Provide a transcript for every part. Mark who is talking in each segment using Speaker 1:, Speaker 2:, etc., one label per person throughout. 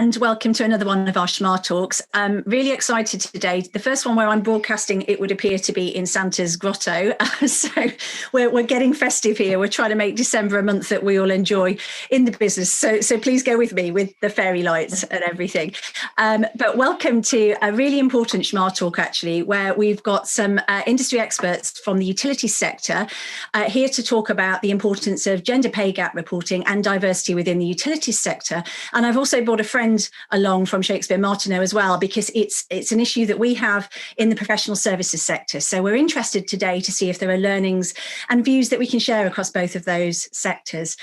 Speaker 1: And welcome to another one of our SHMA Talks. I'm really excited today. The first one where I'm broadcasting, it would appear to be in Santa's grotto. So we're getting festive here. We're trying to make December a month that we all enjoy in the business. So please go with me with the fairy lights and everything. But welcome to a really important SHMA Talk, actually, where we've got some industry experts from the utility sector here to talk about the importance of gender pay gap reporting and diversity within the utilities sector. And I've also brought a friend along from SHMA Martineau as well, because it's an issue that we have in the professional services sector. So we're interested today to see if there are learnings and views that we can share across both of those sectors.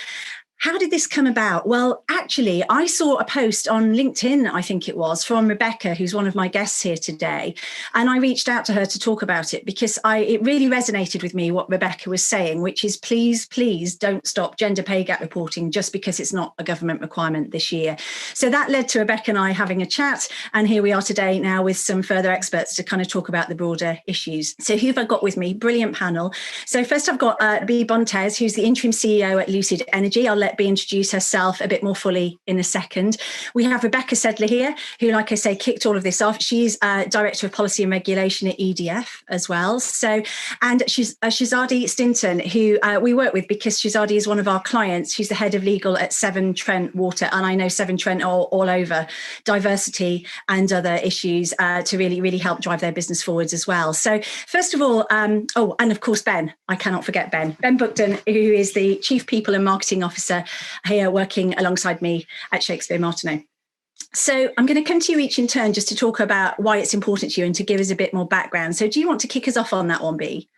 Speaker 1: How did this come about? Well, actually, I saw a post on LinkedIn, I think it was, from Rebecca, who's one of my guests here today. And I reached out to her to talk about it because it really resonated with me what Rebecca was saying, which is please don't stop gender pay gap reporting just because it's not a government requirement this year. So that led to Rebecca and I having a chat. And here we are today now with some further experts to kind of talk about the broader issues. So who have I got with me? Brilliant panel. So first I've got Bea Bontes, who's the interim CEO at Lucid Energy. I'll let Bea introduce herself a bit more fully in a second. We have Rebecca Sedler here, who, like I say, kicked all of this off. She's Director of Policy and Regulation at EDF as well. So, and she's Shazadi Stinton, who we work with because Shazadi is one of our clients. She's the head of legal at Severn Trent Water, and I know Severn Trent all over diversity and other issues to really help drive their business forwards as well. So first of all, and of course, Ben, I cannot forget Ben Buckton, who is the Chief People and Marketing Officer here working alongside me at SHMA Martineau. So I'm going to come to you each in turn just to talk about why it's important to you and to give us a bit more background. So do you want to kick us off on that one, Bea?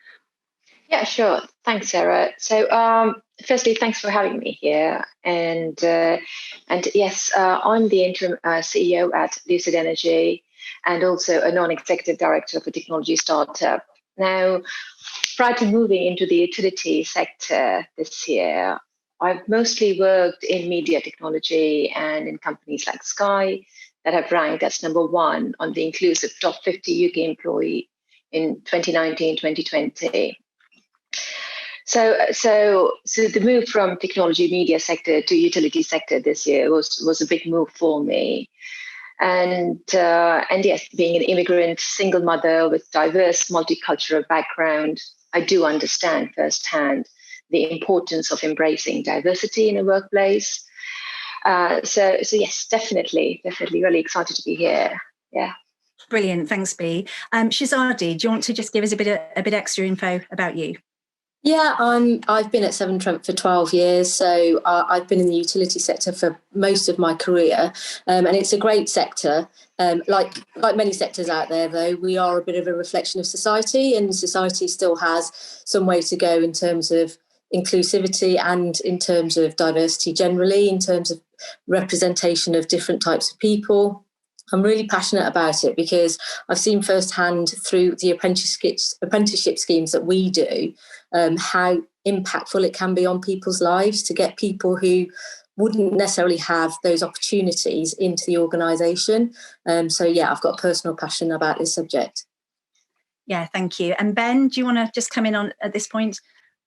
Speaker 2: Yeah, sure. Thanks, Sarah. So firstly, thanks for having me here. And yes, I'm the interim CEO at Lucid Energy and also a non-executive director of a technology startup. Now, prior to moving into the utility sector this year, I've mostly worked in media technology and in companies like Sky that have ranked as #1 on the inclusive top 50 UK employee in 2019-2020. So the move from technology media sector to utility sector this year was a big move for me. And yes, being an immigrant single mother with diverse multicultural background, I do understand firsthand the importance of embracing diversity in a workplace. So yes, definitely really excited to be here. Yeah.
Speaker 1: Brilliant. Thanks, Bea. Shazadi, do you want to just give us a bit extra info about you?
Speaker 3: Yeah, I've been at Severn Trent for 12 years, so I've been in the utility sector for most of my career, and it's a great sector. Like many sectors out there, though, we are a bit of a reflection of society, and society still has some way to go in terms of inclusivity and in terms of diversity generally, in terms of representation of different types of people. I'm really passionate about it because I've seen firsthand through the apprenticeship schemes that we do how impactful it can be on people's lives to get people who wouldn't necessarily have those opportunities into the organisation. So yeah, I've got a personal passion about this subject.
Speaker 1: Yeah, thank you. And Ben, do you want to just come in on at this point?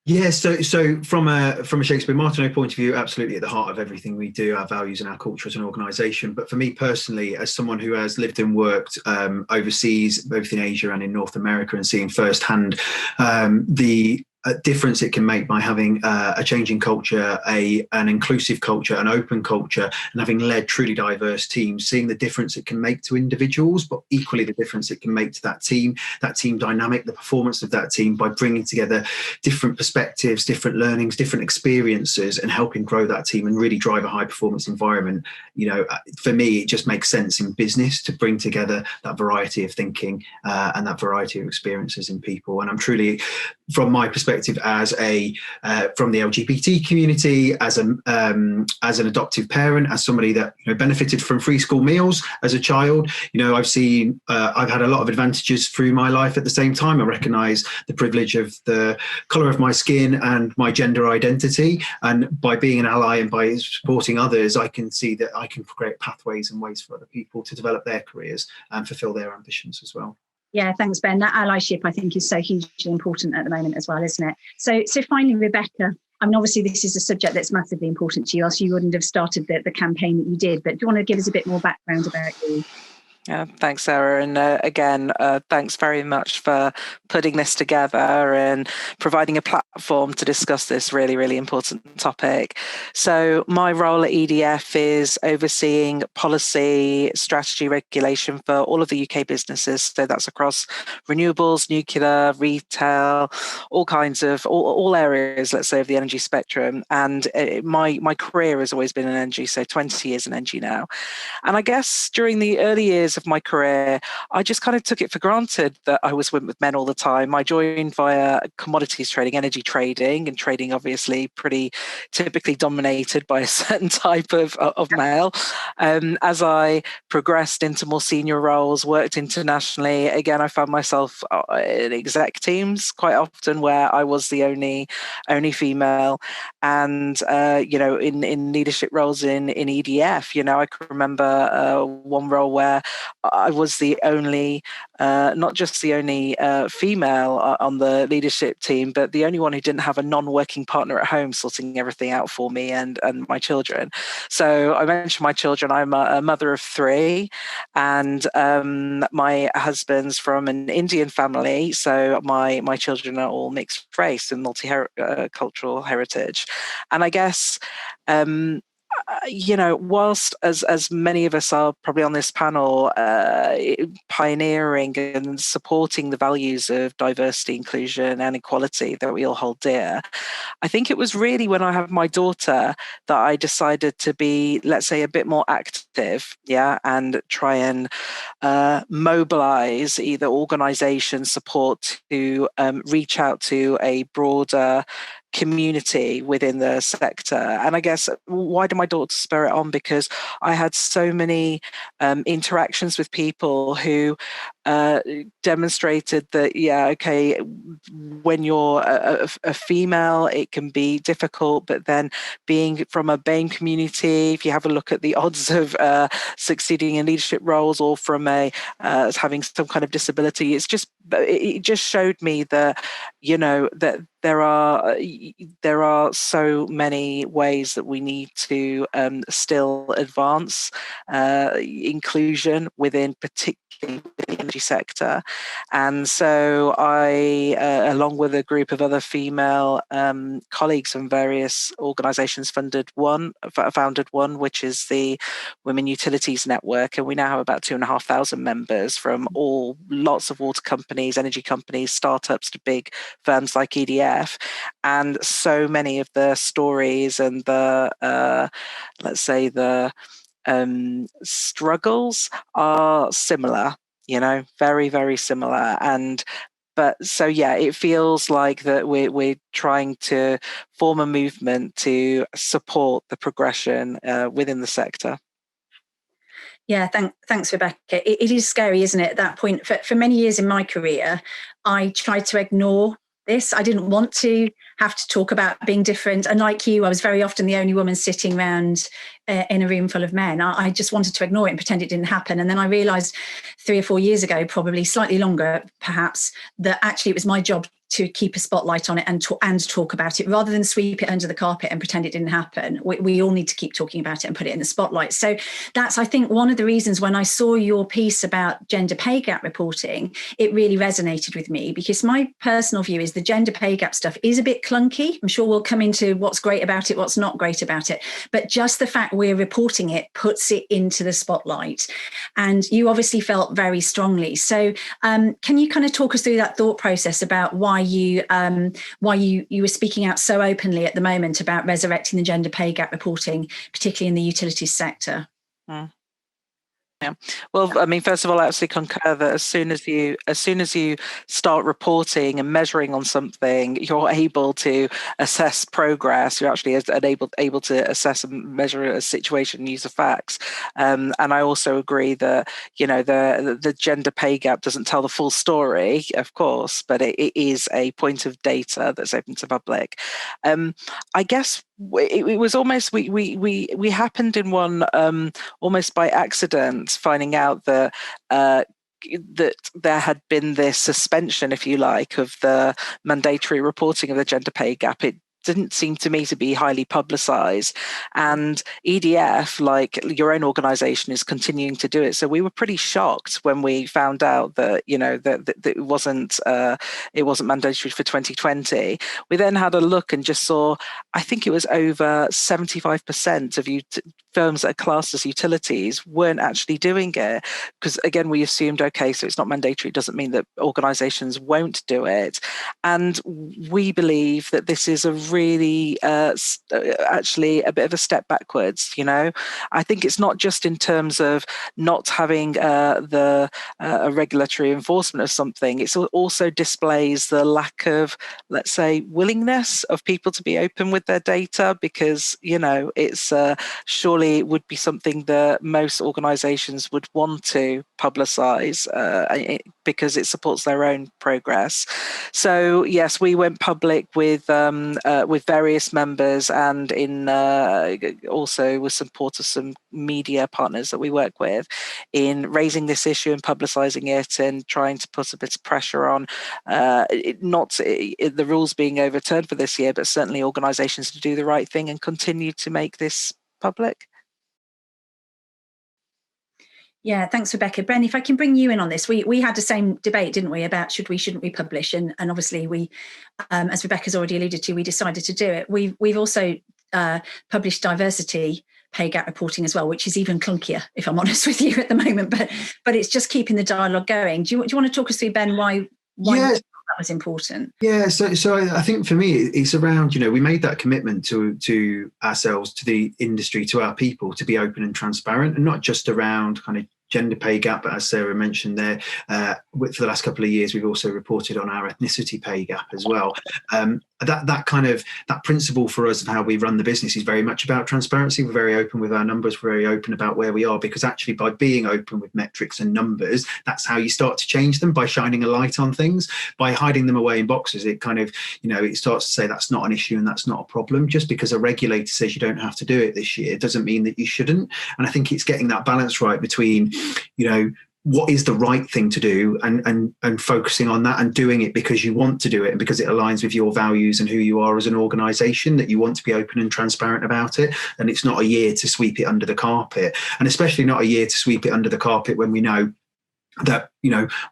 Speaker 4: Yeah, so from a SHMA Martineau point of view, absolutely at the heart of everything we do, our values and our culture as an organisation. But for me personally, as someone who has lived and worked overseas, both in Asia and in North America, and seeing firsthand the difference it can make by having a changing culture, an inclusive culture, an open culture, and having led truly diverse teams, seeing the difference it can make to individuals, but equally the difference it can make to that team dynamic, the performance of that team by bringing together different perspectives, different learnings, different experiences, and helping grow that team and really drive a high performance environment. You know, for me, it just makes sense in business to bring together that variety of thinking and that variety of experiences in people. And I'm truly, from my perspective, as from the LGBT community, as an adoptive parent, as somebody that benefited from free school meals as a child, I've had a lot of advantages through my life. At the same time, I recognise the privilege of the colour of my skin and my gender identity, and by being an ally and by supporting others, I can see that I can create pathways and ways for other people to develop their careers and fulfil their ambitions as well.
Speaker 1: Yeah, thanks, Ben. That allyship, I think, is so hugely important at the moment as well, isn't it? So finally, Rebecca, I mean, obviously, this is a subject that's massively important to you, else you wouldn't have started the campaign that you did. But do you want to give us a bit more background about you?
Speaker 5: Yeah, thanks, Sarah. And again, thanks very much for putting this together and providing a platform to discuss this really, really important topic. So my role at EDF is overseeing policy, strategy, regulation for all of the UK businesses. So that's across renewables, nuclear, retail, all kinds of, all areas, let's say, of the energy spectrum. And my career has always been in energy, so 20 years in energy now. And I guess during the early years of my career, I just kind of took it for granted that I was with men all the time. I joined via commodities trading, energy trading, and trading obviously pretty typically dominated by a certain type of male. As I progressed into more senior roles, worked internationally, again, I found myself in exec teams quite often where I was the only female. And, in leadership roles in EDF, I can remember one role where I was the only, not just the only female on the leadership team, but the only one who didn't have a non-working partner at home sorting everything out for me and my children. So I mentioned my children. I'm a mother of 3, and my husband's from an Indian family. So my children are all mixed race and multicultural heritage. And I guess, whilst as many of us are probably on this panel pioneering and supporting the values of diversity, inclusion and equality that we all hold dear, I think it was really when I had my daughter that I decided to be, let's say, a bit more active, and try and mobilize either organization support to reach out to a broader community within the sector. And I guess, why did my daughter spur it on? Because I had so many interactions with people who demonstrated that, when you're a female, it can be difficult, but then being from a BAME community, if you have a look at the odds of succeeding in leadership roles, or from having some kind of disability, it just showed me that, that there are so many ways that we need to still advance inclusion within particularly the energy sector. And so I, along with a group of other female colleagues from various organisations, founded one, which is the Women Utilities Network, and we now have about 2,500 members from lots of water companies, energy companies, startups to big firms like EDF. And so many of the stories and the struggles are similar, very, very similar. It feels like that we're trying to form a movement to support the progression within the sector.
Speaker 1: Yeah, thanks, Rebecca. It is scary, isn't it? At that point, for many years in my career, I tried to ignore this. I didn't want to have to talk about being different. And like you, I was very often the only woman sitting around in a room full of men. I just wanted to ignore it and pretend it didn't happen. And then I realised 3 or 4 years ago, probably slightly longer, perhaps, that actually it was my job to keep a spotlight on it and talk about it, rather than sweep it under the carpet and pretend it didn't happen. We all need to keep talking about it and put it in the spotlight. So that's, I think, one of the reasons when I saw your piece about gender pay gap reporting, it really resonated with me, because my personal view is the gender pay gap stuff is a bit clunky. I'm sure we'll come into what's great about it, what's not great about it. But just the fact we're reporting it puts it into the spotlight. And you obviously felt very strongly. So can you kind of talk us through that thought process about why you were speaking out so openly at the moment about resurrecting the gender pay gap reporting, particularly in the utilities sector?
Speaker 5: Yeah. Well, I mean, first of all, I absolutely concur that as soon as you start reporting and measuring on something, you're able to assess progress. You're actually able to assess and measure a situation, use the facts. And I also agree that, the gender pay gap doesn't tell the full story, of course, but it is a point of data that's open to public. I guess it was almost we happened in one almost by accident, finding out that that there had been this suspension, if you like, of the mandatory reporting of the gender pay gap. It didn't seem to me to be highly publicised. And EDF, like your own organisation, is continuing to do it. So we were pretty shocked when we found out that, that it wasn't mandatory for 2020. We then had a look and just saw, I think it was over 75% of firms that are classed as utilities weren't actually doing it. Because again, we assumed, okay, so it's not mandatory, it doesn't mean that organisations won't do it. And we believe that this is a really actually a bit of a step backwards. I think it's not just in terms of not having a regulatory enforcement of something. It also displays the lack of, let's say, willingness of people to be open with their data, because it's surely would be something that most organisations would want to publicise because it supports their own progress. So yes, we went public with various members, and in also with support of some media partners that we work with, in raising this issue and publicising it and trying to put a bit of pressure on the rules being overturned for this year, but certainly organisations to do the right thing and continue to make this public.
Speaker 1: Yeah, thanks, Rebecca. Ben, if I can bring you in on this, we had the same debate, didn't we, about shouldn't we publish? And obviously we, as Rebecca's already alluded to, we decided to do it. We've also published diversity pay gap reporting as well, which is even clunkier, if I'm honest with you, at the moment. But it's just keeping the dialogue going. Do you want to talk us through, Ben, why that was important?
Speaker 4: Yeah, so I think for me it's around, we made that commitment to ourselves, to the industry, to our people, to be open and transparent, and not just around kind of gender pay gap, but as Sarah mentioned there, for the last couple of years we've also reported on our ethnicity pay gap as well. That principle for us of how we run the business is very much about transparency. We're very open with our numbers, we're very open about where we are, because actually by being open with metrics and numbers, that's how you start to change them, by shining a light on things. By hiding them away in boxes, it kind of, it starts to say that's not an issue and that's not a problem. Just because a regulator says you don't have to do it this year doesn't mean that you shouldn't. And I think it's getting that balance right between, what is the right thing to do, and focusing on that and doing it because you want to do it and because it aligns with your values and who you are as an organisation, that you want to be open and transparent about it. And it's not a year to sweep it under the carpet, and especially not a year to sweep it under the carpet when we know that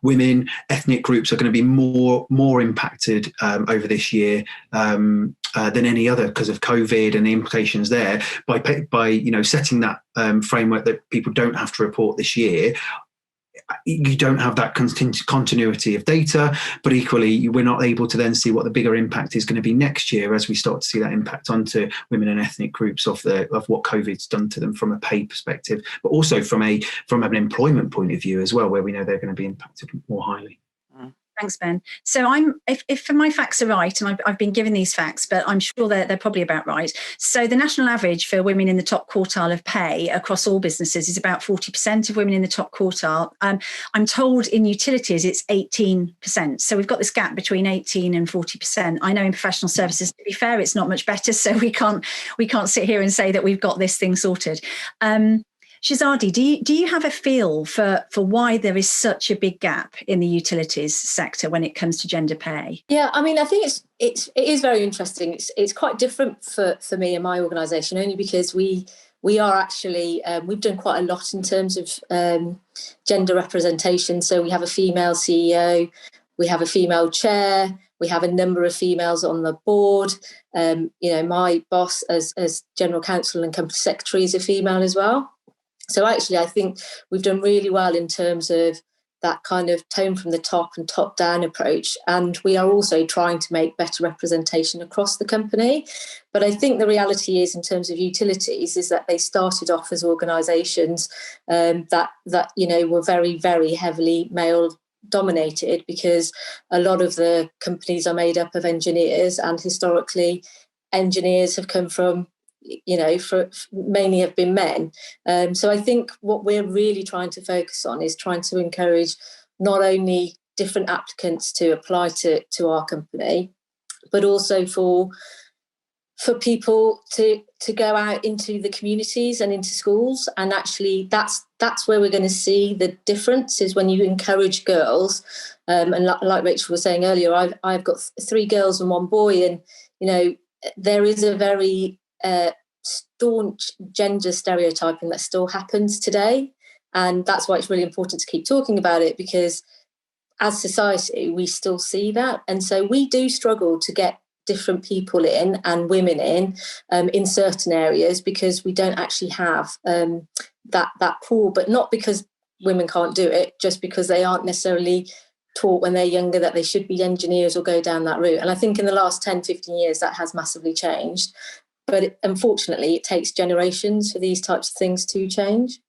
Speaker 4: women, ethnic groups are going to be more impacted over this year than any other, because of COVID and the implications there. By setting that framework that people don't have to report this year, you don't have that continuity of data, but equally we're not able to then see what the bigger impact is going to be next year, as we start to see that impact onto women and ethnic groups of what COVID's done to them from a pay perspective, but also from an employment point of view as well, where we know they're going to be impacted more highly.
Speaker 1: Thanks, Ben. So if my facts are right, and I've been given these facts, but I'm sure they're probably about right. So the national average for women in the top quartile of pay across all businesses is about 40% of women in the top quartile. I'm told in utilities it's 18%. So we've got this gap between 18 and 40%. I know in professional services, to be fair, it's not much better. So we can't sit here and say that we've got this thing sorted. Shazadi, do you have a feel for why there is such a big gap in the utilities sector when it comes to gender pay?
Speaker 3: Yeah, I mean, I think it is very interesting. It's quite different for me and my organisation, only because we are actually we've done quite a lot in terms of gender representation. So we have a female CEO, we have a female chair, we have a number of females on the board. My boss as general counsel and company secretary is a female as well. So actually, I think we've done really well in terms of that kind of tone from the top and top down approach. And we are also trying to make better representation across the company. But I think the reality is, in terms of utilities, is that they started off as organisations that were very, very heavily male dominated, because a lot of the companies are made up of engineers, and historically engineers have come from mainly have been men. So I think what we're really trying to focus on is trying to encourage not only different applicants to apply to our company, but also for people to go out into the communities and into schools. And actually that's where we're going to see the difference, is when you encourage girls. And like Rachel was saying earlier, I've got 3 girls and 1 boy, and there is a very staunch gender stereotyping that still happens today. And that's why it's really important to keep talking about it, because as society, we still see that. And so we do struggle to get different people in and women in certain areas, because we don't actually have that pool, but not because women can't do it, just because they aren't necessarily taught when they're younger that they should be engineers or go down that route. And I think in the last 10, 15 years, that has massively changed. But unfortunately, it takes generations for these types of things to change.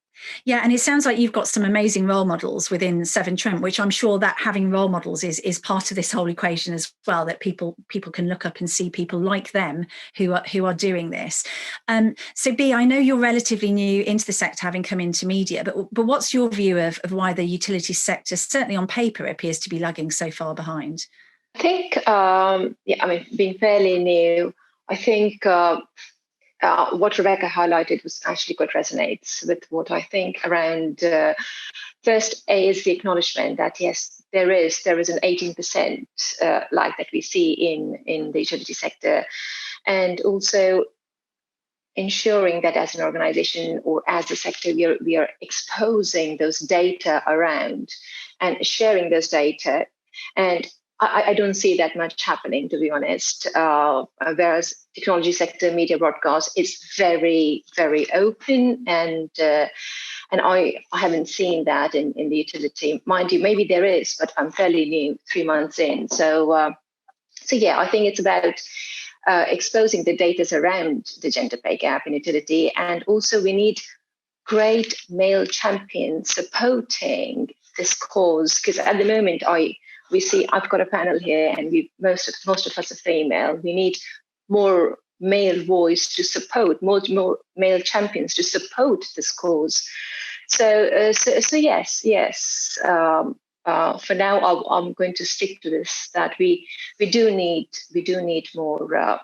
Speaker 1: Yeah, and it sounds like you've got some amazing role models within Severn Trent, which I'm sure that having role models is part of this whole equation as well, that people can look up and see people like them who are doing this. So B, I know you're relatively new into the sector, having come into media, but what's your view of why the utilities sector, certainly on paper, appears to be lagging so far behind?
Speaker 2: I think, being fairly new, I think what Rebecca highlighted was actually what resonates with what I think around. First, is the acknowledgement that yes, there is an 18% lag that we see in the utility sector, and also ensuring that as an organization or as a sector, we are exposing those data around and sharing those data. And I don't see that much happening, to be honest. Whereas technology sector, media broadcast is very, very open, and I haven't seen that in the utility. Mind you, maybe there is, but I'm fairly new, 3 months in. So yeah, I think it's about exposing the data around the gender pay gap in utility, and also we need great male champions supporting this cause, because at the moment we see I've got a panel here, and most of us are female. We need more male voice to support, more male champions to support this cause. So yes. For now, I'm going to stick to this. That we do need more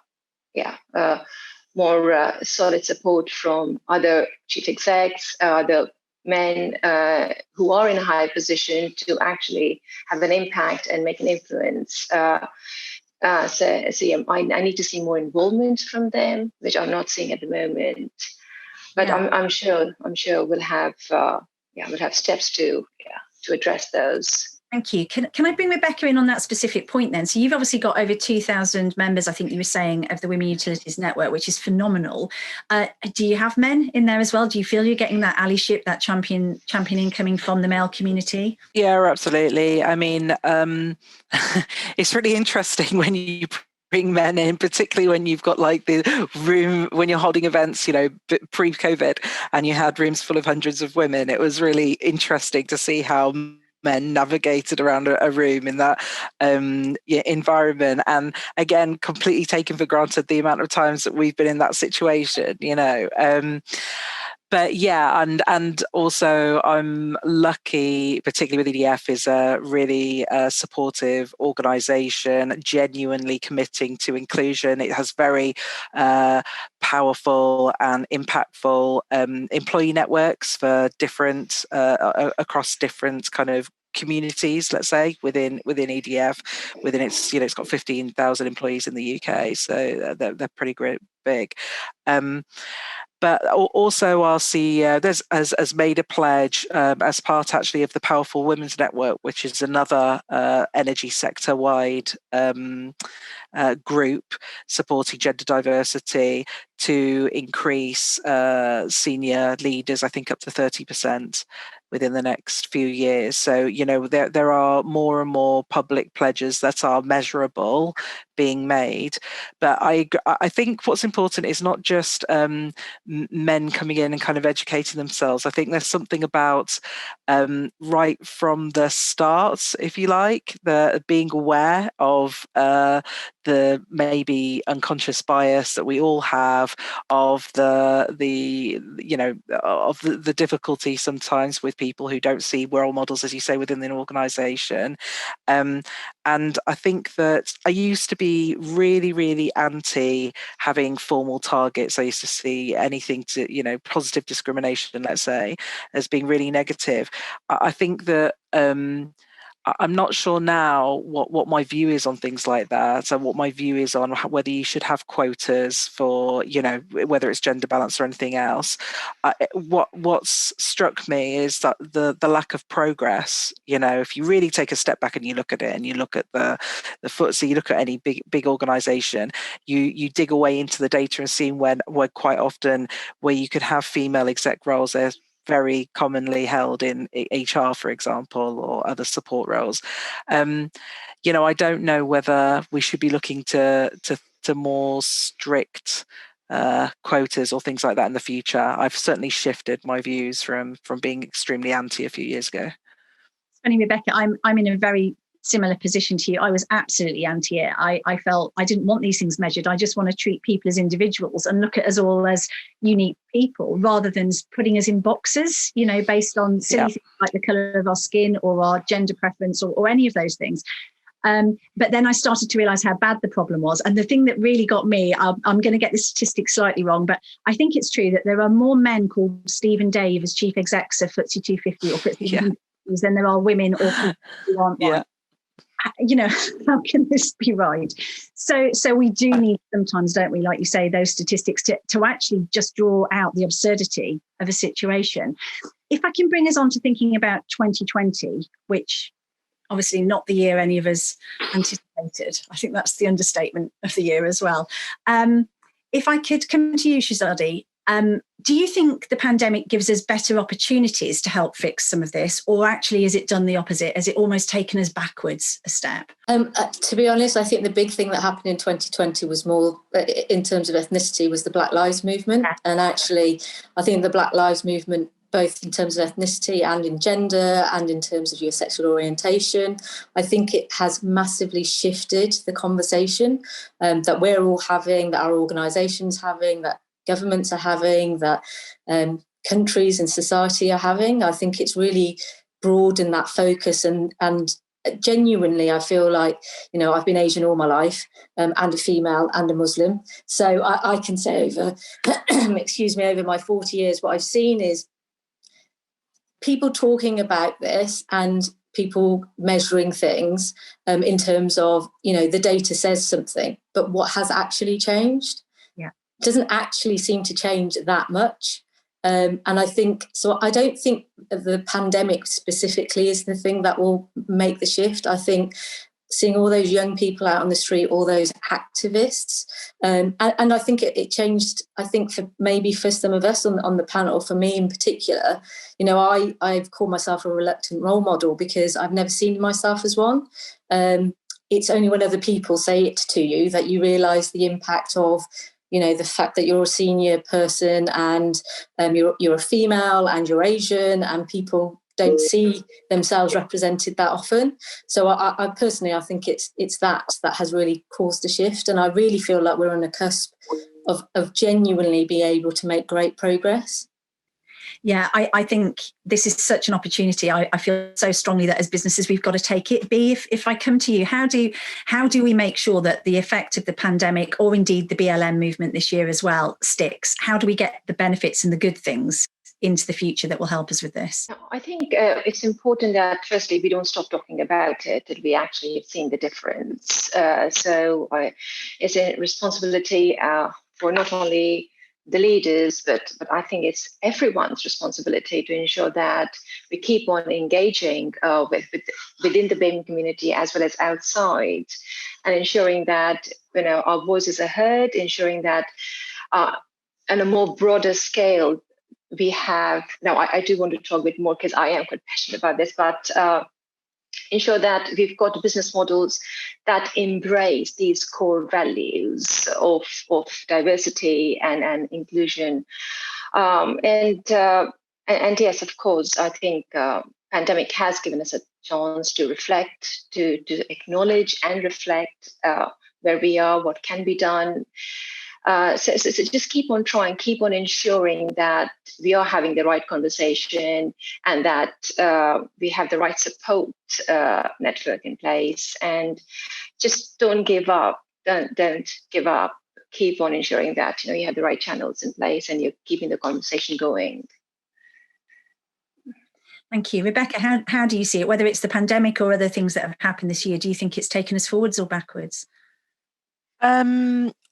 Speaker 2: more solid support from other chief execs, other men who are in a high position to actually have an impact and make an influence. I need to see more involvement from them, which I'm not seeing at the moment. But yeah. I'm sure we'll have steps to address those.
Speaker 1: Thank you. Can I bring Rebecca in on that specific point then? So you've obviously got over 2,000 members, I think you were saying, of the Women Utilities Network, which is phenomenal. Do you have men in there as well? Do you feel you're getting that allyship, that championing coming from the male community?
Speaker 5: Yeah, absolutely. I mean, it's really interesting when you bring men in, particularly when you've got like the room, when you're holding events, pre-COVID, and you had rooms full of hundreds of women. It was really interesting to see how men navigated around a room in that environment, and again, completely taken for granted the amount of times that we've been in that situation, But yeah, and also I'm lucky, particularly with EDF, is a really supportive organisation, genuinely committing to inclusion. It has very powerful and impactful employee networks for different across different kind of communities, let's say, within EDF, within its, it's got 15,000 employees in the UK, so they're pretty big. But also our CEO has made a pledge as part actually of the Powerful Women's Network, which is another energy sector-wide group supporting gender diversity, to increase senior leaders, I think up to 30% within the next few years. So, there are more and more public pledges that are measurable being made. But I think what's important is not just men coming in and kind of educating themselves. I think there's something about right from the start, if you like, the being aware of the maybe unconscious bias that we all have, of the difficulty sometimes with people who don't see role models, as you say, within an organisation. And I think that I used to be really, really anti having formal targets. I used to see anything to, positive discrimination, let's say, as being really negative. I think that I'm not sure now what my view is on things like that. So what my view is on whether you should have quotas for, whether it's gender balance or anything else. What's struck me is that the lack of progress. If you really take a step back and you look at it, and you look at the FTSE, you look at any big organisation, you dig away into the data and see where quite often where you could have female exec roles, there's very commonly held in HR, for example, or other support roles. I don't know whether we should be looking to more strict quotas or things like that in the future. I've certainly shifted my views from being extremely anti a few years ago.
Speaker 1: It's funny, Rebecca, I'm in a very similar position to you. I was absolutely anti it. I felt I didn't want these things measured. I just want to treat people as individuals and look at us all as unique people, rather than putting us in boxes, based on silly things like the colour of our skin or our gender preference or any of those things. But then I started to realise how bad the problem was. And the thing that really got me, I'm going to get the statistics slightly wrong, but I think it's true that there are more men called Steve and Dave as chief execs of FTSE 250 or FTSE 250 than there are women or people who aren't white. How can this be right? So we do need sometimes, don't we, like you say, those statistics to actually just draw out the absurdity of a situation. If I can bring us on to thinking about 2020, which obviously not the year any of us anticipated. I think that's the understatement of the year as well. If I could come to you, Shazadi, do you think the pandemic gives us better opportunities to help fix some of this, or actually has it done the opposite? Has it almost taken us backwards a step?
Speaker 3: To be honest, I think the big thing that happened in 2020 was more, in terms of ethnicity, was the Black Lives Movement. And actually, I think the Black Lives Movement, both in terms of ethnicity and in gender and in terms of your sexual orientation, I think it has massively shifted the conversation that we're all having, that our organisations having, that governments are having, that countries and society are having. I think it's really broadened that focus, and genuinely I feel like, I've been Asian all my life, and a female and a Muslim. So I can say over, over my 40 years, what I've seen is people talking about this and people measuring things in terms of, the data says something, but what has actually changed? Doesn't actually seem to change that much. And I think, so I don't think the pandemic specifically is the thing that will make the shift. I think seeing all those young people out on the street, all those activists, and I think it changed, I think for some of us on the panel, for me in particular, I've called myself a reluctant role model because I've never seen myself as one. It's only when other people say it to you that you realise the impact of, the fact that you're a senior person and you're a female and you're Asian, and people don't see themselves represented that often. So I personally, I think it's that has really caused a shift, and I really feel like we're on the cusp of genuinely being able to make great progress.
Speaker 1: Yeah, I think this is such an opportunity. I feel so strongly that as businesses, we've got to take it. B, if I come to you, how do we make sure that the effect of the pandemic, or indeed the BLM movement this year as well, sticks? How do we get the benefits and the good things into the future that will help us with this?
Speaker 2: I think it's important that firstly we don't stop talking about it, that we actually have seen the difference. So it's a responsibility for not only the leaders, but I think it's everyone's responsibility to ensure that we keep on engaging within the BAME community as well as outside, and ensuring that our voices are heard, ensuring that on a more broader scale we have. Now I do want to talk a bit more because I am quite passionate about this, but ensure that we've got business models that embrace these core values of diversity and inclusion. And yes, of course, I think pandemic has given us a chance to reflect, to acknowledge and reflect where we are, what can be done. So just keep on trying, keep on ensuring that we are having the right conversation and that we have the right support network in place, and just don't give up. Don't give up. Keep on ensuring that you have the right channels in place and you're keeping the conversation going.
Speaker 1: Thank you. Rebecca, how do you see it? Whether it's the pandemic or other things that have happened this year, do you think it's taken us forwards or backwards?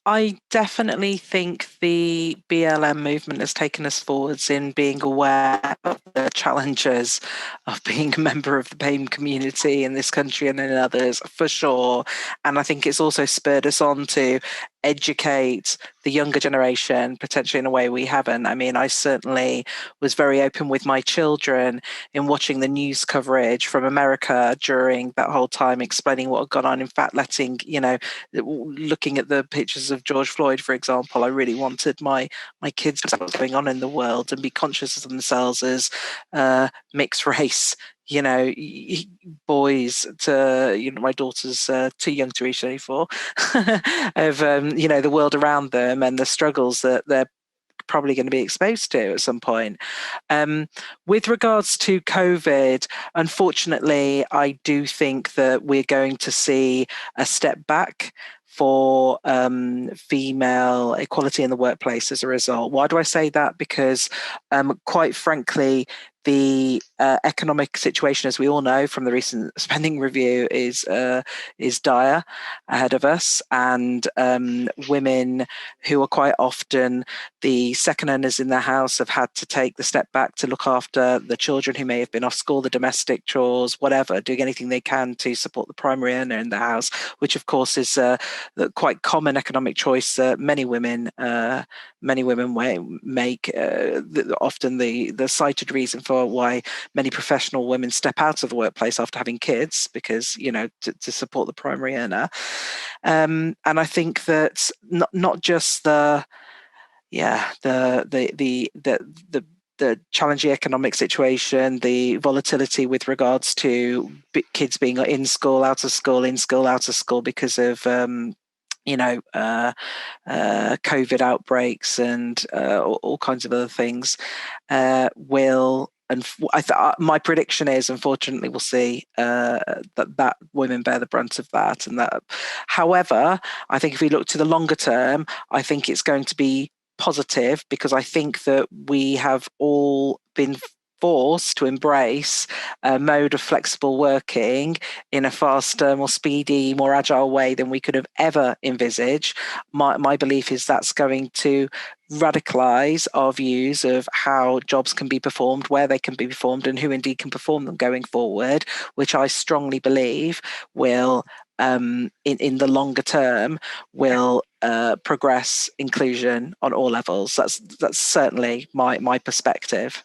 Speaker 5: I definitely think the BLM movement has taken us forwards in being aware of the challenges of being a member of the BAME community in this country and in others, for sure. And I think it's also spurred us on to educate the younger generation, potentially in a way we haven't. I mean, I certainly was very open with my children in watching the news coverage from America during that whole time, explaining what had gone on. In fact, looking at the pictures of George Floyd, for example, I really wanted my kids to know what's going on in the world and be conscious of themselves as mixed race, boys to, my daughter's too young to reach 24, of, the world around them and the struggles that they're probably going to be exposed to at some point. With regards to COVID, unfortunately, I do think that we're going to see a step back for female equality in the workplace as a result. Why do I say that? Because quite frankly, the economic situation, as we all know from the recent spending review, is dire ahead of us, and women who are quite often the second earners in their house have had to take the step back to look after the children who may have been off school, the domestic chores, whatever, doing anything they can to support the primary earner in the house, which of course is the quite common economic choice that many women make. Often the cited reason for why many professional women step out of the workplace after having kids, because to support the primary earner. And I think that not just the challenging economic situation, the volatility with regards to kids being in school, out of school, in school, out of school because of COVID outbreaks and all kinds of other things will. And my prediction is, unfortunately, we'll see that women bear the brunt of that. And that, however, I think if we look to the longer term, I think it's going to be positive, because I think that we have all been forced to embrace a mode of flexible working in a faster, more speedy, more agile way than we could have ever envisaged. My belief is that's going to radicalize our views of how jobs can be performed, where they can be performed, and who indeed can perform them going forward, which I strongly believe will, in the longer term, will progress inclusion on all levels. That's certainly my perspective.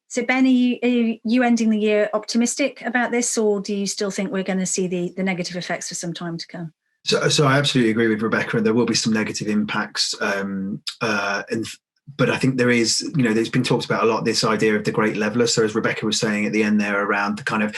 Speaker 1: So Ben, are you ending the year optimistic about this, or do you still think we're going to see the negative effects for some time to come?
Speaker 4: So I absolutely agree with Rebecca, and there will be some negative impacts. But I think there is, there's been talked about a lot, this idea of the great leveler. So as Rebecca was saying at the end there, around the kind of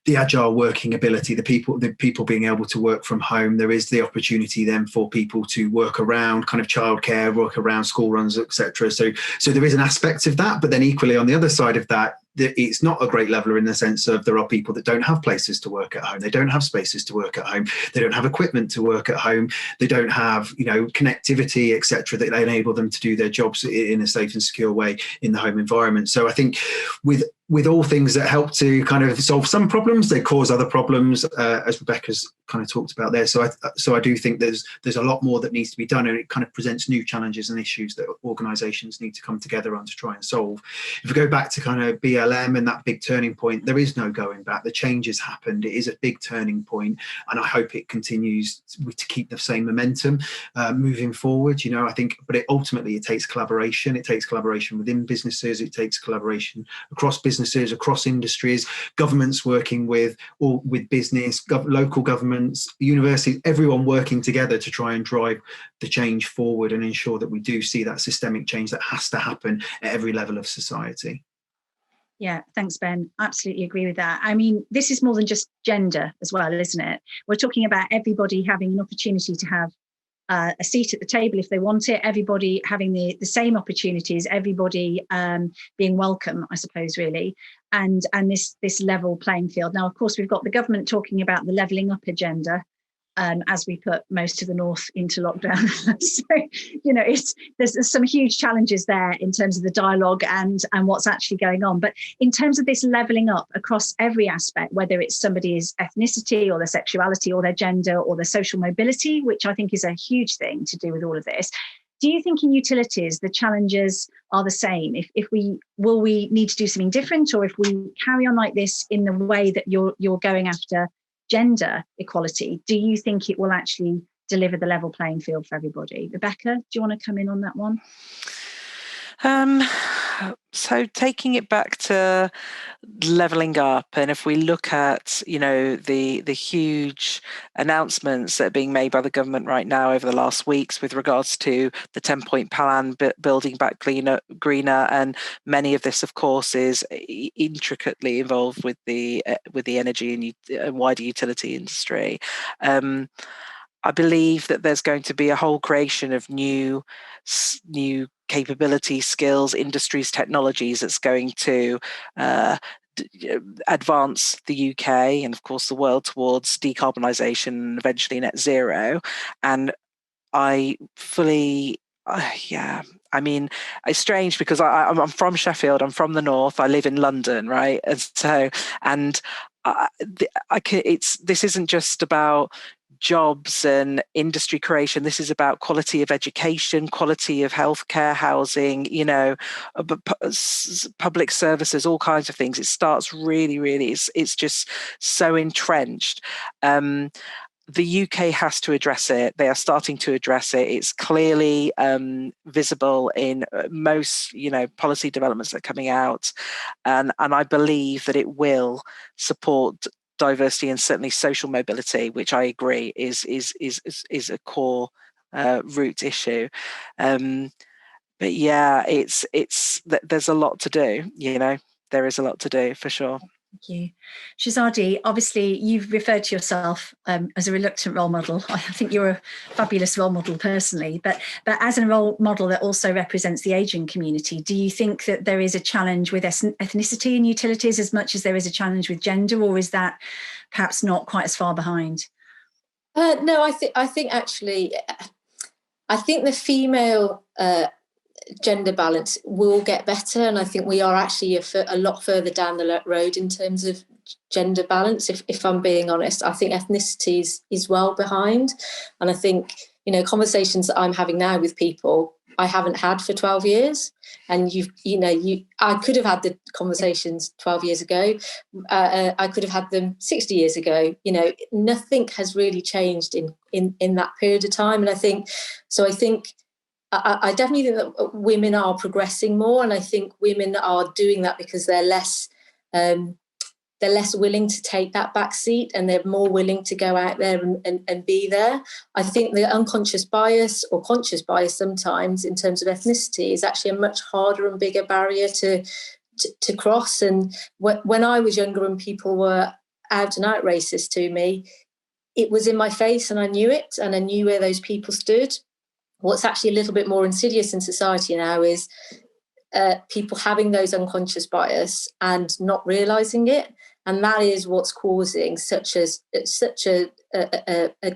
Speaker 4: the agile working ability, the people being able to work from home, there is the opportunity then for people to work around kind of childcare, work around school runs, etc. So there is an aspect of that, but then equally on the other side of that, it's not a great leveler in the sense of there are people that don't have places to work at home. They don't have spaces to work at home. They don't have equipment to work at home. They don't have, connectivity, etc., that enable them to do their jobs in a safe and secure way in the home environment. So I think with all things that help to kind of solve some problems, they cause other problems, as Rebecca's kind of talked about there. So I do think there's a lot more that needs to be done, and it kind of presents new challenges and issues that organisations need to come together on to try and solve. If we go back to kind of BLM and that big turning point, there is no going back. The change has happened. It is a big turning point, and I hope it continues to keep the same momentum moving forward. I think, but ultimately it takes collaboration. It takes collaboration within businesses. It takes collaboration across businesses, across industries, governments working with business, local governments, universities, everyone working together to try and drive the change forward and ensure that we do see that systemic change that has to happen at every level of society.
Speaker 1: Yeah, thanks, Ben. Absolutely agree with that. I mean, this is more than just gender as well, isn't it? We're talking about everybody having an opportunity to have a seat at the table if they want it, everybody having the same opportunities, everybody being welcome, I suppose, really, and this level playing field. Now, of course, we've got the government talking about the levelling up agenda, as we put most of the north into lockdown. So, there's some huge challenges there in terms of the dialogue and what's actually going on. But in terms of this levelling up across every aspect, whether it's somebody's ethnicity or their sexuality or their gender or their social mobility, which I think is a huge thing to do with all of this. Do you think in utilities the challenges are the same? Will we need to do something different, or if we carry on like this in the way that you're going after gender equality, do you think it will actually deliver the level playing field for everybody? Rebecca, do you want to come in on that one?
Speaker 5: So taking it back to levelling up, and if we look at, the huge announcements that are being made by the government right now over the last weeks with regards to the 10-point plan, building back greener, and many of this, of course, is intricately involved with the energy and wider utility industry. I believe that there's going to be a whole creation of new capabilities, skills, industries, technologies that's going to advance the UK and, of course, the world towards decarbonisation and eventually net zero. And I fully, I mean, it's strange because I'm from Sheffield, I'm from the north, I live in London, right? And so, this isn't just about jobs and industry creation. This is about quality of education, quality of healthcare, housing, public services, all kinds of things. It starts really, it's just so entrenched. The UK has to address it. They are starting to address it. It's clearly visible in most, policy developments that are coming out, and I believe that it will support diversity and certainly social mobility, which I agree is a core root issue. But yeah, it's there's a lot to do. There is a lot to do for sure.
Speaker 1: Thank you. Shazadi, obviously you've referred to yourself as a reluctant role model. I think you're a fabulous role model personally, but as a role model that also represents the ageing community, do you think that there is a challenge with ethnicity in utilities as much as there is a challenge with gender, or is that perhaps not quite as far behind?
Speaker 3: No, I think actually, I think the female gender balance will get better, and I think we are actually a lot further down the road in terms of gender balance. If I'm being honest, I think ethnicity is well behind, and I think conversations that I'm having now with people I haven't had for 12 years, and I could have had the conversations 12 years ago. I could have had them 60 years ago. Nothing has really changed in that period of time, and I think I definitely think that women are progressing more, and I think women are doing that because they're less willing to take that back seat, and they're more willing to go out there and be there. I think the unconscious bias or conscious bias sometimes in terms of ethnicity is actually a much harder and bigger barrier to cross. And when I was younger and people were out and out racist to me, it was in my face and I knew it, and I knew where those people stood. What's actually a little bit more insidious in society now is people having those unconscious bias and not realising it, and that is what's causing such a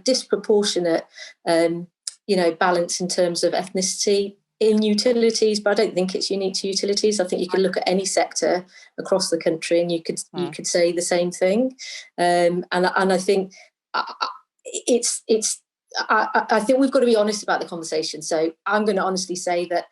Speaker 3: disproportionate, balance in terms of ethnicity in utilities. But I don't think it's unique to utilities. I think you can look at any sector across the country, and you could say the same thing. And I think I think we've got to be honest about the conversation. So I'm going to honestly say that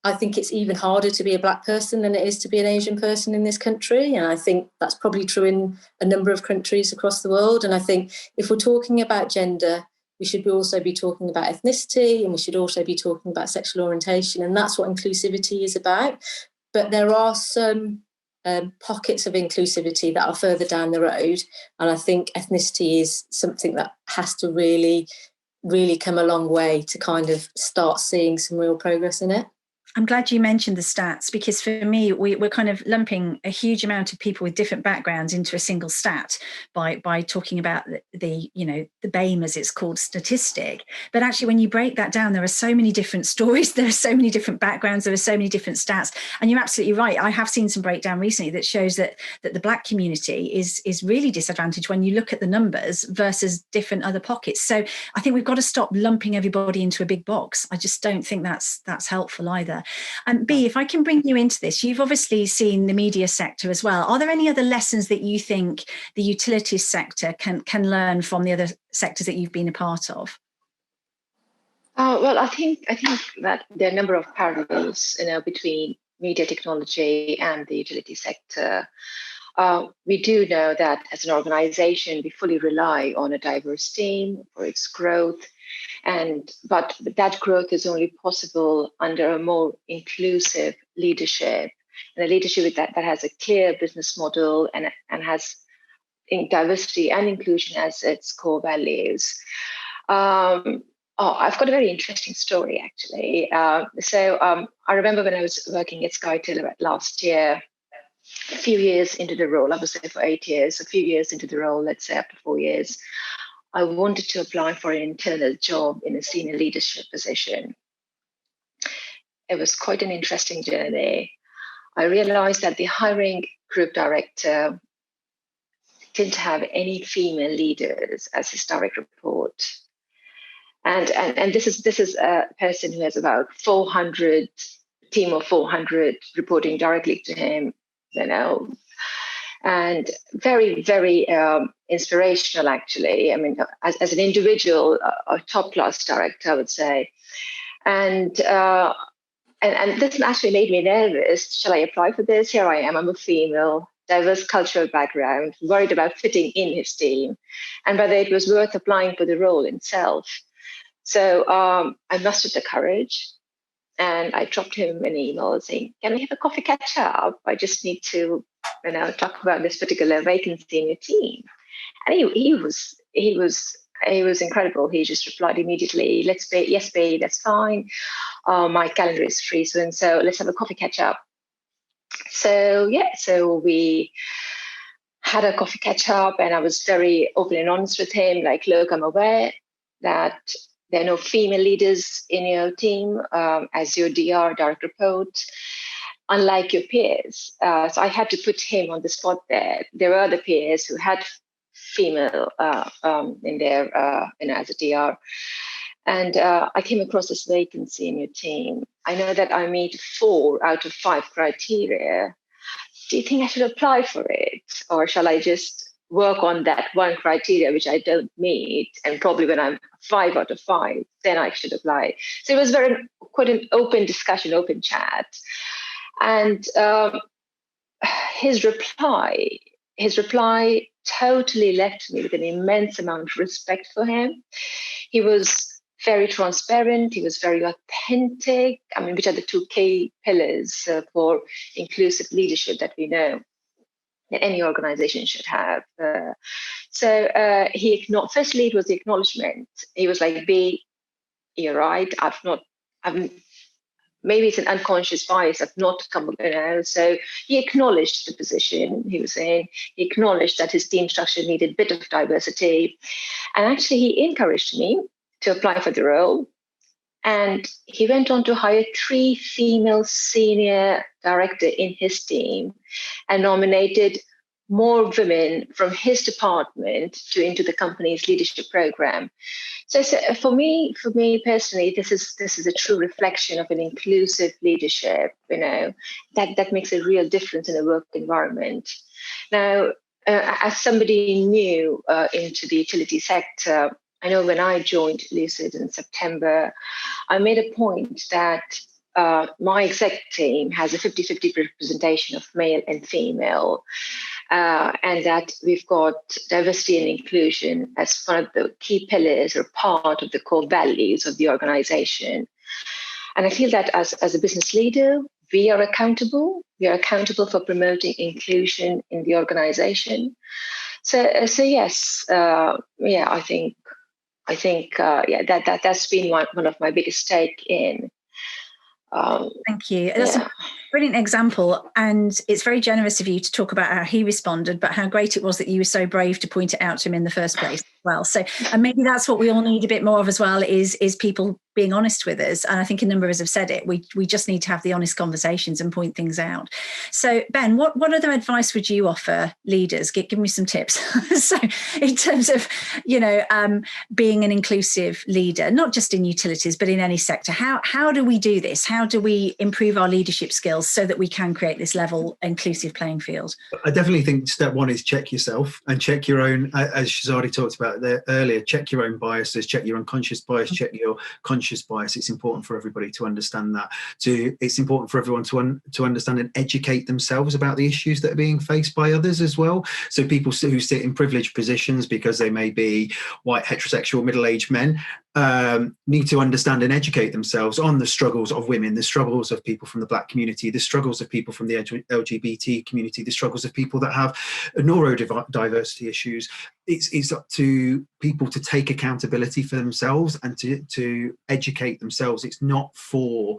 Speaker 3: I think it's even harder to be a Black person than it is to be an Asian person in this country. And I think that's probably true in a number of countries across the world. And I think if we're talking about gender, we should also be talking about ethnicity, and we should also be talking about sexual orientation. And that's what inclusivity is about. But there are some pockets of inclusivity that are further down the road. And I think ethnicity is something that has to really come a long way to kind of start seeing some real progress in it.
Speaker 1: I'm glad you mentioned the stats, because for me, we're kind of lumping a huge amount of people with different backgrounds into a single stat by talking about the BAME, as it's called, statistic. But actually, when you break that down, there are so many different stories, there are so many different backgrounds, there are so many different stats. And you're absolutely right. I have seen some breakdown recently that shows that the Black community is really disadvantaged when you look at the numbers versus different other pockets. So I think we've got to stop lumping everybody into a big box. I just don't think that's helpful either. And B, if I can bring you into this, you've obviously seen the media sector as well. Are there any other lessons that you think the utilities sector can learn from the other sectors that you've been a part of?
Speaker 2: Well, I think that there are a number of parallels, between media technology and the utility sector. We do know that as an organization, we fully rely on a diverse team for its growth. But that growth is only possible under a more inclusive leadership, and a leadership that has a clear business model and has diversity and inclusion as its core values. I've got a very interesting story, actually. I remember when I was working at SkyTel last year, a few years into the role, I was there for 8 years, a few years into the role, let's say after 4 years, I wanted to apply for an internal job in a senior leadership position. It was quite an interesting journey. I realized that the hiring group director didn't have any female leaders as his direct report. And this is a person who has about 400, team of 400 reporting directly to him, and very, very inspirational, actually. I mean, as an individual, a top-class director, I would say. And this actually made me nervous. Shall I apply for this? Here I am. I'm a female, diverse cultural background, worried about fitting in his team, and whether it was worth applying for the role itself. So I mustered the courage, and I dropped him an email saying, "Can we have a coffee catch up? I just need to, talk about this particular vacancy in your team." And he was incredible. He just replied immediately, "Yes, babe, that's fine. My calendar is free, so let's have a coffee catch up." So we had a coffee catch up, and I was very open and honest with him. Like, look, I'm aware that there are no female leaders in your team as your direct report, unlike your peers. So I had to put him on the spot there. There were other peers who had female in their, as a DR. And I came across this vacancy in your team. I know that I meet 4 out of 5 criteria. Do you think I should apply for it? Or shall I just work on that one criteria which I don't meet, and probably when I'm 5 out of 5, then I should apply? So it was quite an open discussion, open chat. And his reply totally left me with an immense amount of respect for him. He was very transparent. He was very authentic. I mean, which are the 2 key pillars for inclusive leadership that we know that any organization should have. Firstly, it was the acknowledgement. He was like, "B, you're right. Maybe it's an unconscious bias. I've not come, So he acknowledged the position. He was saying, he acknowledged that his team structure needed a bit of diversity. And actually, he encouraged me to apply for the role. And he went on to hire 3 female senior directors in his team and nominated more women from his department into the company's leadership program. So for me personally, this is a true reflection of an inclusive leadership, that makes a real difference in a work environment. Now, as somebody new into the utility sector, I know when I joined Lucid in September, I made a point that my exec team has a 50-50 representation of male and female, and that we've got diversity and inclusion as one of the key pillars or part of the core values of the organization. And I feel that as a business leader, we are accountable. We are accountable for promoting inclusion in the organization. So yes, I think that's been one of my biggest take in.
Speaker 1: Thank you. That's a brilliant example, and it's very generous of you to talk about how he responded, but how great it was that you were so brave to point it out to him in the first place as well. So, and maybe that's what we all need a bit more of as well, is people being honest with us. And I think a number of us have said it. We just need to have the honest conversations and point things out. So, Ben, what other advice would you offer leaders? Give me some tips. So, in terms of, being an inclusive leader, not just in utilities, but in any sector, how do we do this? How do we improve our leadership skills so that we can create this level inclusive playing field?
Speaker 4: I definitely think step one is check yourself and check your own, as Shazadi talked about there earlier, check your own biases, check your unconscious bias, check your conscious bias. It's important for everybody to understand that. It's important for everyone to understand and educate themselves about the issues that are being faced by others as well. So people who sit in privileged positions because they may be white, heterosexual, middle-aged men, need to understand and educate themselves on the struggles of women, the struggles of people from the Black community, the struggles of people from the LGBT community, the struggles of people that have neurodiversity issues. It's up to people to take accountability for themselves and to educate themselves. It's not for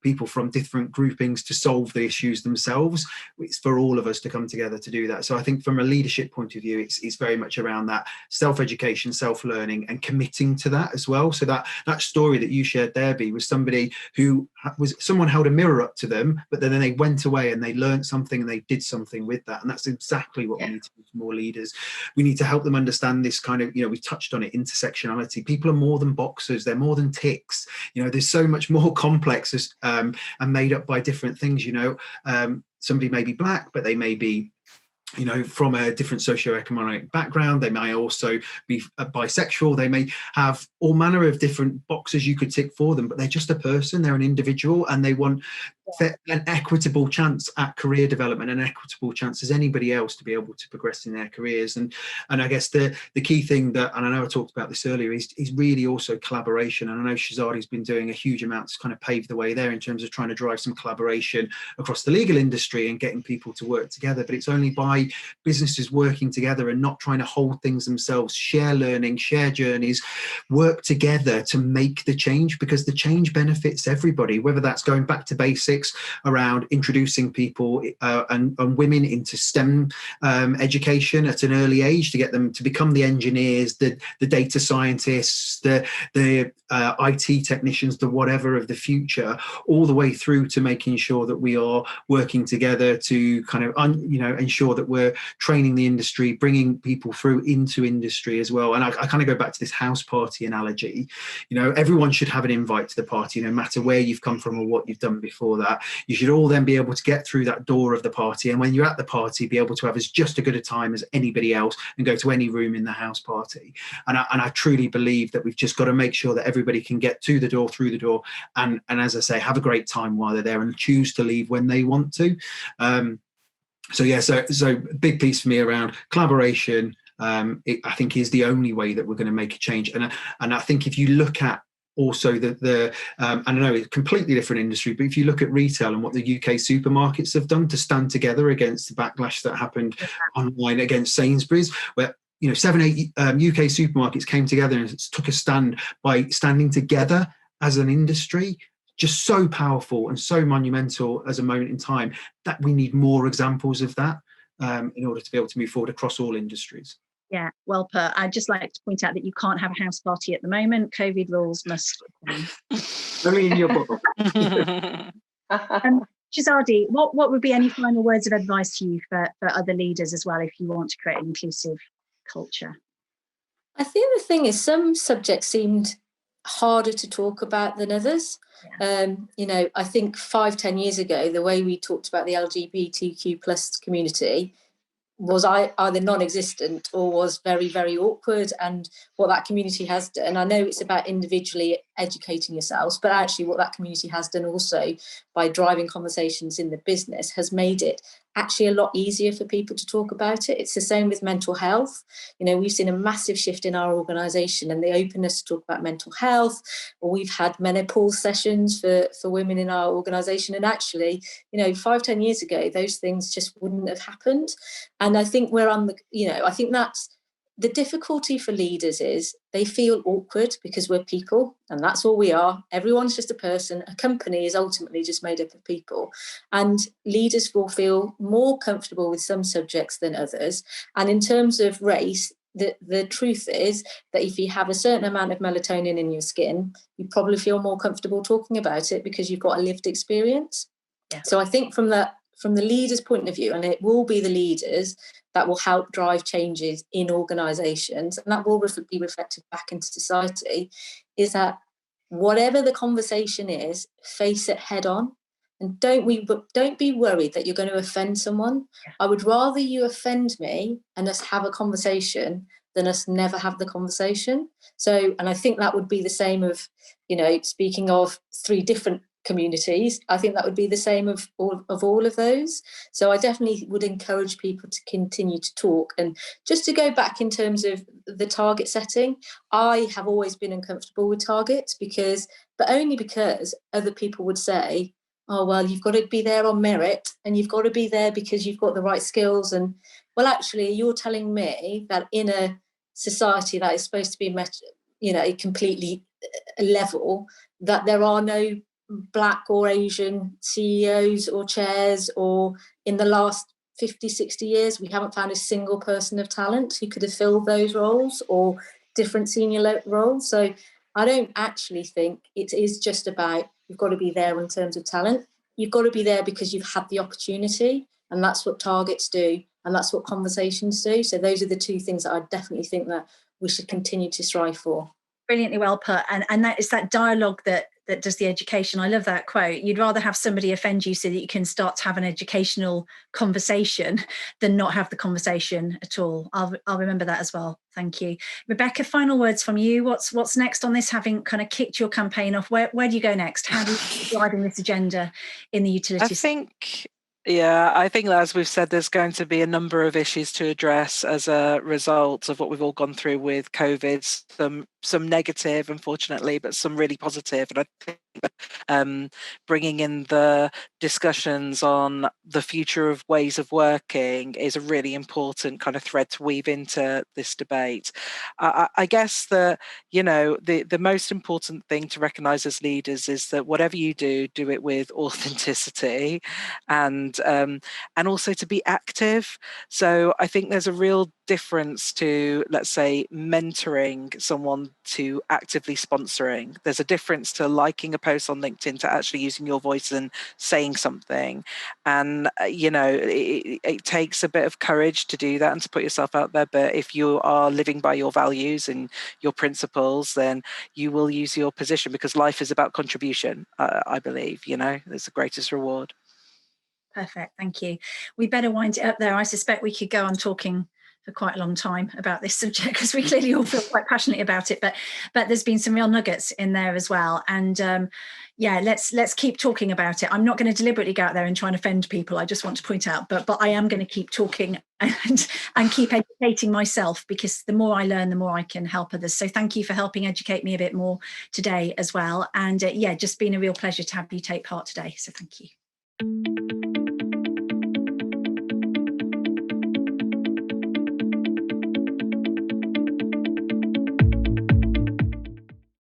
Speaker 4: people from different groupings to solve the issues themselves. It's for all of us to come together to do that. So I think from a leadership point of view, it's very much around that self-education, self-learning, and committing to that as well. So that story that you shared there, B, was somebody who someone held a mirror up to them, but then they went away and they learned something and they did something with that. And that's exactly what we need to do for more leaders. We need to help them understand this kind of, we touched on it, intersectionality. People are more than boxes, they're more than ticks. There's so much more complex and made up by different things. Somebody may be Black, but they may be from a different socioeconomic background. They may also be bisexual. They may have all manner of different boxes you could tick for them, but they're just a person. They're an individual, and they want an equitable chance at career development, an equitable chance as anybody else to be able to progress in their careers. And I guess the key thing that, and I know I talked about this earlier, is really also collaboration. And I know Shazadi's been doing a huge amount to kind of pave the way there in terms of trying to drive some collaboration across the legal industry and getting people to work together. But it's only by businesses working together and not trying to hold things themselves, share learning, share journeys, work together to make the change, because the change benefits everybody, whether that's going back to basics around introducing people and women into STEM education at an early age to get them to become the engineers, the data scientists, the IT technicians, the whatever of the future, all the way through to making sure that we are working together to kind of ensure that we're training the industry, bringing people through into industry as well. And I kind of go back to this house party analogy. Everyone should have an invite to the party, no matter where you've come from or what you've done before that. You should all then be able to get through that door of the party, and when you're at the party, be able to have as just a good a time as anybody else and go to any room in the house party. And I truly believe that we've just got to make sure that everybody can get to the door, through the door, and as I say, have a great time while they're there and choose to leave when they want to. So big piece for me around collaboration. I think is the only way that we're going to make a change. And I think if you look at also I know it's a completely different industry, but if you look at retail and what the UK supermarkets have done to stand together against the backlash that happened online against Sainsbury's, where 7-8 UK supermarkets came together and took a stand by standing together as an industry, just so powerful and so monumental as a moment in time, that we need more examples of that in order to be able to move forward across all industries.
Speaker 1: Yeah, well put. I'd just like to point out that you can't have a house party at the moment. COVID rules must.
Speaker 4: Only in your bottle.
Speaker 1: Shazadi, what would be any final words of advice to you for other leaders as well, if you want to create an inclusive culture?
Speaker 3: I think the thing is, some subjects seemed harder to talk about than others. Yeah. I think 5-10 years ago, the way we talked about the LGBTQ plus community was either non-existent or was very, very awkward. And what that community has done, I know it's about individually educating yourselves, but actually what that community has done also by driving conversations in the business has made it actually a lot easier for people to talk about it. It's the same with mental health. We've seen a massive shift in our organisation and the openness to talk about mental health. Or we've had menopause sessions for women in our organisation. And actually, 5-10 years ago, those things just wouldn't have happened. And I think we're on I think that's the difficulty for leaders is they feel awkward because we're people, and that's all we are. Everyone's just a person. A company is ultimately just made up of people, and leaders will feel more comfortable with some subjects than others. And in terms of race, the truth is that if you have a certain amount of melatonin in your skin, you probably feel more comfortable talking about it because you've got a lived experience. Yeah. So I think from the leader's point of view, and it will be the leaders that will help drive changes in organisations, and that will be reflected back into society, is that whatever the conversation is, face it head on. And don't be worried that you're going to offend someone. Yeah. I would rather you offend me and us have a conversation than us never have the conversation. So, and I think that would be the same of, speaking of 3 different communities, I think that would be the same of all of those. So I definitely would encourage people to continue to talk. And just to go back in terms of the target setting, I have always been uncomfortable with targets but only because other people would say, oh, well, you've got to be there on merit and you've got to be there because you've got the right skills. And well, actually, you're telling me that in a society that is supposed to be completely level, that there are no Black or Asian CEOs or chairs, or in the last 50, 60 years, we haven't found a single person of talent who could have filled those roles or different senior roles. So I don't actually think it is just about you've got to be there in terms of talent. You've got to be there because you've had the opportunity, and that's what targets do, and that's what conversations do. So those are the 2 things that I definitely think that we should continue to strive for.
Speaker 1: Brilliantly well put. And that is that dialogue that does the education. I love that quote. You'd rather have somebody offend you so that you can start to have an educational conversation than not have the conversation at all. I'll remember that as well. Thank you. Rebecca, final words from you. What's next on this, having kind of kicked your campaign off? Where do you go next? How do you keep driving this agenda in the utility sector?
Speaker 5: I think that, as we've said, there's going to be a number of issues to address as a result of what we've all gone through with COVID. Some negative, unfortunately, but some really positive. And I think bringing in the discussions on the future of ways of working is a really important kind of thread to weave into this debate. I guess that, the most important thing to recognise as leaders is that whatever you do it with authenticity, and also to be active. So I think there's a real difference to, let's say, mentoring someone to actively sponsoring. There's a difference to liking a post on LinkedIn to actually using your voice and saying something. And, it takes a bit of courage to do that and to put yourself out there. But if you are living by your values and your principles, then you will use your position, because life is about contribution, I believe, it's the greatest reward.
Speaker 1: Perfect. Thank you. We better wind it up there. I suspect we could go on talking for quite a long time about this subject, because we clearly all feel quite passionately about it, but there's been some real nuggets in there as well. And let's keep talking about it. I'm not going to deliberately go out there and try and offend people, I just want to point out, but I am going to keep talking and keep educating myself, because the more I learn, the more I can help others. So thank you for helping educate me a bit more today as well. And just been a real pleasure to have you take part today. So thank you.